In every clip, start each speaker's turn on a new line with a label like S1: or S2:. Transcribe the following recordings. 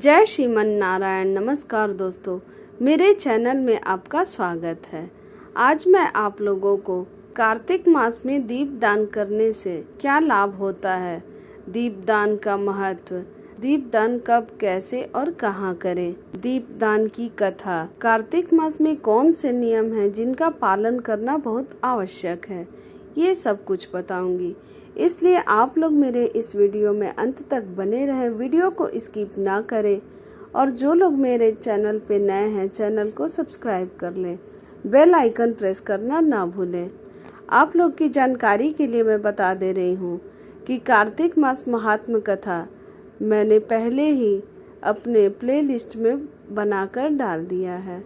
S1: जय श्रीमन नारायण। नमस्कार दोस्तों, मेरे चैनल में आपका स्वागत है। आज मैं आप लोगों को कार्तिक मास में दीपदान करने से क्या लाभ होता है, दीपदान का महत्व, दीपदान कब, कैसे और कहाँ करें, दीपदान की कथा, कार्तिक मास में कौन से नियम हैं जिनका पालन करना बहुत आवश्यक है, ये सब कुछ बताऊंगी। इसलिए आप लोग मेरे इस वीडियो में अंत तक बने रहें, वीडियो को स्किप ना करें और जो लोग मेरे चैनल पे नए हैं चैनल को सब्सक्राइब कर लें, बेल आइकन प्रेस करना ना भूलें। आप लोग की जानकारी के लिए मैं बता दे रही हूँ कि कार्तिक मास महात्म कथा मैंने पहले ही अपने प्लेलिस्ट में बनाकर डाल दिया है।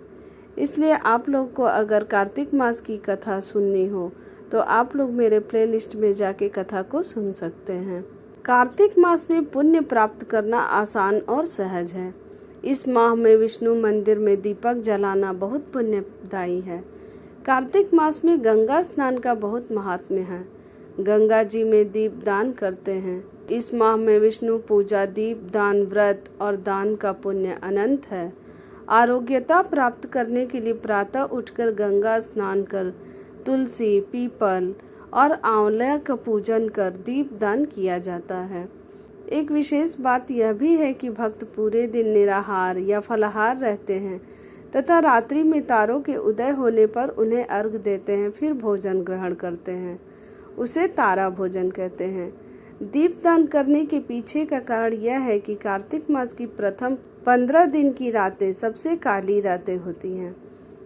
S1: इसलिए आप लोग को अगर कार्तिक मास की कथा सुननी हो तो आप लोग मेरे प्लेलिस्ट में जाके कथा को सुन सकते हैं। कार्तिक मास में पुण्य प्राप्त करना आसान और सहज है। इस माह में विष्णु मंदिर में दीपक जलाना बहुत पुण्यदायी है। कार्तिक मास में गंगा स्नान का बहुत महात्म्य है। गंगा जी में दीप दान करते हैं। इस माह में विष्णु पूजा, दीप दान, व्रत और दान का पुण्य अनंत है। आरोग्यता प्राप्त करने के लिए प्रातः उठकर गंगा स्नान कर तुलसी, पीपल और आंवला का पूजन कर दीप दान किया जाता है। एक विशेष बात यह भी है कि भक्त पूरे दिन निराहार या फलाहार रहते हैं तथा रात्रि में तारों के उदय होने पर उन्हें अर्घ देते हैं, फिर भोजन ग्रहण करते हैं। उसे तारा भोजन कहते हैं। दीपदान करने के पीछे का कारण यह है कि कार्तिक मास की प्रथम 15 दिन की रातें सबसे काली रातें होती हैं।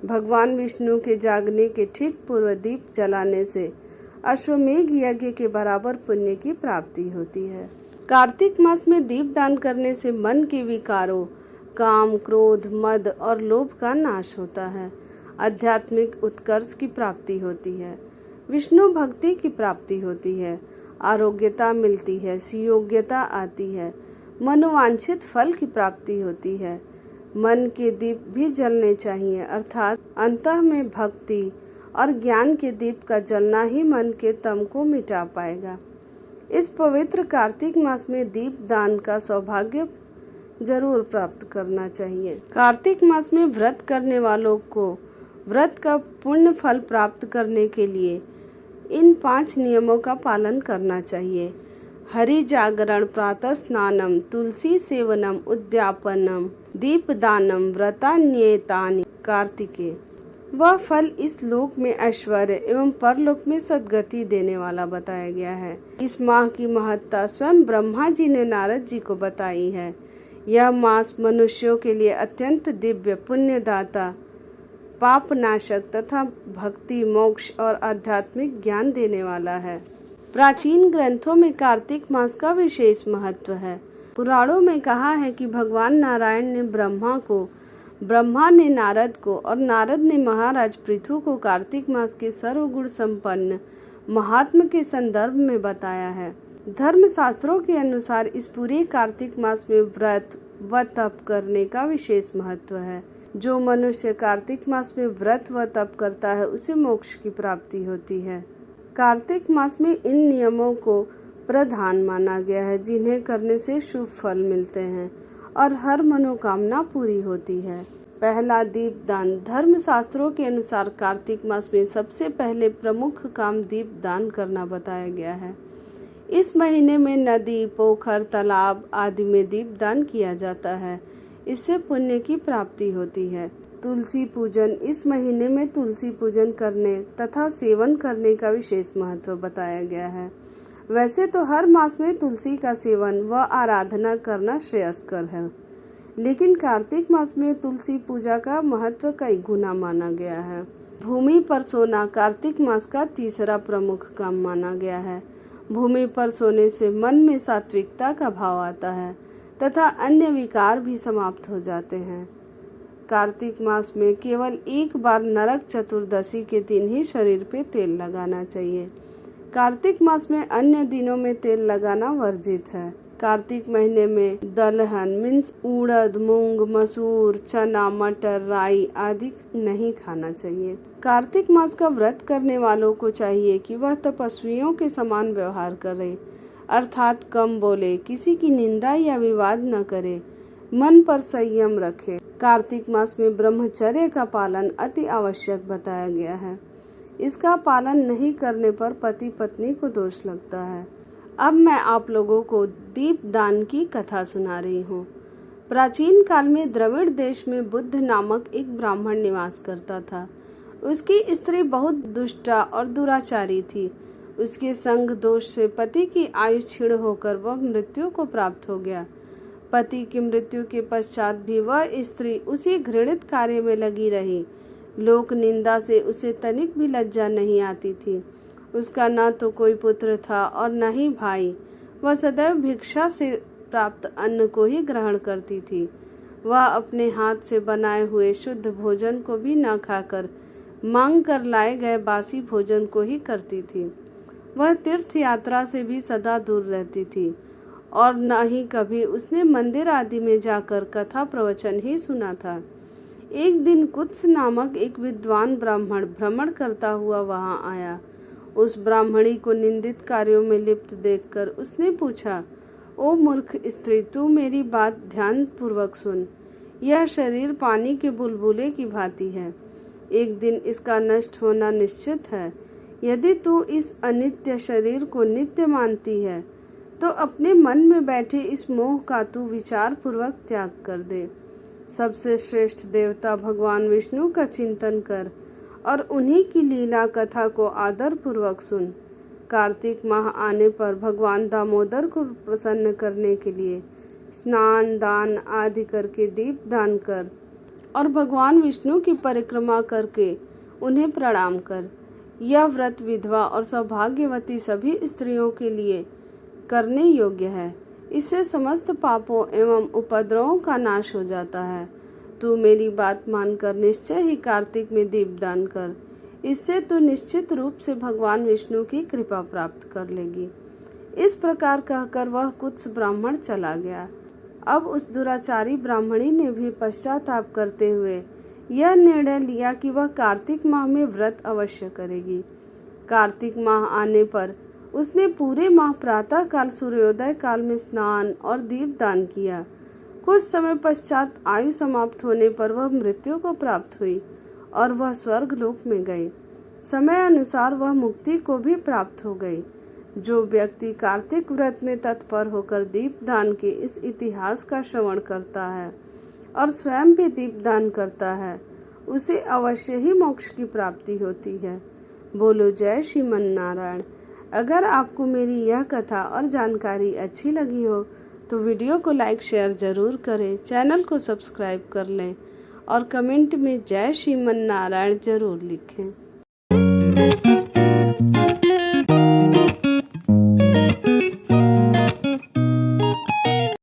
S1: भगवान विष्णु के जागने के ठीक पूर्व दीप जलाने से अश्वमेघ यज्ञ के बराबर पुण्य की प्राप्ति होती है। कार्तिक मास में दीप दान करने से मन के विकारों, काम, क्रोध, मद और लोभ का नाश होता है। आध्यात्मिक उत्कर्ष की प्राप्ति होती है। विष्णु भक्ति की प्राप्ति होती है। आरोग्यता मिलती है, सुयोग्यता आती है। मनोवांछित फल की प्राप्ति होती है। मन के दीप भी जलने चाहिए, अर्थात अंतः में भक्ति और ज्ञान के दीप का जलना ही मन के तम को मिटा पाएगा। इस पवित्र कार्तिक मास में दीप दान का सौभाग्य जरूर प्राप्त करना चाहिए। कार्तिक मास में व्रत करने वालों को व्रत का पुण्य फल प्राप्त करने के लिए इन 5 नियमों का पालन करना चाहिए। हरि जागरण, प्रातः स्नानम, तुलसी सेवनम, उद्यापनम, दीपदानम, व्रतान्येतानि कार्तिके। वह फल इस लोक में ऐश्वर्य एवं परलोक में सद्गति देने वाला बताया गया है। इस माह की महत्ता स्वयं ब्रह्मा जी ने नारद जी को बताई है। यह मास मनुष्यों के लिए अत्यंत दिव्य, पुण्यदाता, पापनाशक तथा भक्ति, मोक्ष और आध्यात्मिक ज्ञान देने वाला है। प्राचीन ग्रंथों में कार्तिक मास का विशेष महत्व है। पुराणों में कहा है कि भगवान नारायण ने ब्रह्मा ने नारद को और नारद ने महाराज पृथु को कार्तिक मास के सर्वगुण संपन्न महात्म के संदर्भ में बताया है। धर्म शास्त्रों के अनुसार इस पूरे कार्तिक मास में व्रत व तप करने का विशेष महत्व है। जो मनुष्य कार्तिक मास में व्रत व तप करता है उसे मोक्ष की प्राप्ति होती है। कार्तिक मास में इन नियमों को प्रधान माना गया है जिन्हें करने से शुभ फल मिलते हैं और हर मनोकामना पूरी होती है। पहला, दीपदान। धर्म शास्त्रों के अनुसार कार्तिक मास में सबसे पहले प्रमुख काम दीपदान करना बताया गया है। इस महीने में नदी, पोखर, तालाब आदि में दीपदान किया जाता है। इससे पुण्य की प्राप्ति होती है। तुलसी पूजन। इस महीने में तुलसी पूजन करने तथा सेवन करने का विशेष महत्व बताया गया है। वैसे तो हर मास में तुलसी का सेवन व आराधना करना श्रेयस्कर है, लेकिन कार्तिक मास में तुलसी पूजा का महत्व कई गुना माना गया है। भूमि पर सोना कार्तिक मास का तीसरा प्रमुख काम माना गया है। भूमि पर सोने से मन में सात्विकता का भाव आता है तथा अन्य विकार भी समाप्त हो जाते हैं। कार्तिक मास में केवल एक बार नरक चतुर्दशी के दिन ही शरीर पे तेल लगाना चाहिए। कार्तिक मास में अन्य दिनों में तेल लगाना वर्जित है। कार्तिक महीने में दलहन मीन्स उड़द, मूंग, मसूर, चना, मटर, राई आदि नहीं खाना चाहिए। कार्तिक मास का व्रत करने वालों को चाहिए कि वह तपस्वियों के समान व्यवहार करे, अर्थात कम बोले, किसी की निंदा या विवाद न करे, मन पर संयम रखें। कार्तिक मास में ब्रह्मचर्य का पालन अति आवश्यक बताया गया है। इसका पालन नहीं करने पर पति पत्नी को दोष लगता है। अब मैं आप लोगों को दीप दान की कथा सुना रही हूँ। प्राचीन काल में द्रविड़ देश में बुद्ध नामक एक ब्राह्मण निवास करता था। उसकी स्त्री बहुत दुष्टा और दुराचारी थी। उसके संग दोष से पति की आयु क्षीण होकर वह मृत्यु को प्राप्त हो गया। पति की मृत्यु के पश्चात भी वह स्त्री उसी घृणित कार्य में लगी रही। लोक निंदा से उसे तनिक भी लज्जा नहीं आती थी। उसका न तो कोई पुत्र था और न ही भाई। वह सदैव भिक्षा से प्राप्त अन्न को ही ग्रहण करती थी। वह अपने हाथ से बनाए हुए शुद्ध भोजन को भी न खाकर मांग कर लाए गए बासी भोजन को ही करती थी। वह तीर्थ यात्रा से भी सदा दूर रहती थी और न ही कभी उसने मंदिर आदि में जाकर कथा प्रवचन ही सुना था। एक दिन कुत्स नामक एक विद्वान ब्राह्मण भ्रमण करता हुआ वहां आया। उस ब्राह्मणी को निंदित कार्यों में लिप्त देखकर उसने पूछा, ओ मूर्ख स्त्री, तू मेरी बात ध्यान पूर्वक सुन। यह शरीर पानी के बुलबुले की भांति है। एक दिन इसका नष्ट होना निश्चित है। यदि तू इस अनित्य शरीर को नित्य मानती है तो अपने मन में बैठे इस मोह का तू विचार पूर्वक त्याग कर दे। सबसे श्रेष्ठ देवता भगवान विष्णु का चिंतन कर और उन्हीं की लीला कथा को आदर पूर्वक सुन। कार्तिक माह आने पर भगवान दामोदर को प्रसन्न करने के लिए स्नान दान आदि करके दीप दान कर और भगवान विष्णु की परिक्रमा करके उन्हें प्रणाम कर। यह व्रत विधवा और सौभाग्यवती सभी स्त्रियों के लिए करने योग्य है। इससे समस्त पापों एवं उपद्रवों का नाश हो जाता है। तू मेरी बात मानकर निश्चय ही कार्तिक में दीपदान कर। इससे तू निश्चित रूप से भगवान विष्णु की कृपा प्राप्त कर लेगी। इस प्रकार कहकर वह कुत्स ब्राह्मण चला गया। अब उस दुराचारी ब्राह्मणी ने भी पश्चाताप करते हुए यह निर्णय लिया कि वह कार्तिक माह में व्रत अवश्य करेगी। कार्तिक माह आने पर उसने पूरे माह प्रातः काल सूर्योदय काल में स्नान और दीप दान किया। कुछ समय पश्चात आयु समाप्त होने पर वह मृत्यु को प्राप्त हुई और वह स्वर्ग लोक में गई। समय अनुसार वह मुक्ति को भी प्राप्त हो गई। जो व्यक्ति कार्तिक व्रत में तत्पर होकर दीप दान के इस इतिहास का श्रवण करता है और स्वयं भी दीप दान करता है, उसे अवश्य ही मोक्ष की प्राप्ति होती है। बोलो जय श्रीमन नारायण। अगर आपको मेरी यह कथा और जानकारी अच्छी लगी हो तो वीडियो को लाइक शेयर जरूर करें, चैनल को सब्सक्राइब कर लें और कमेंट में जय श्रीमन नारायण जरूर लिखें।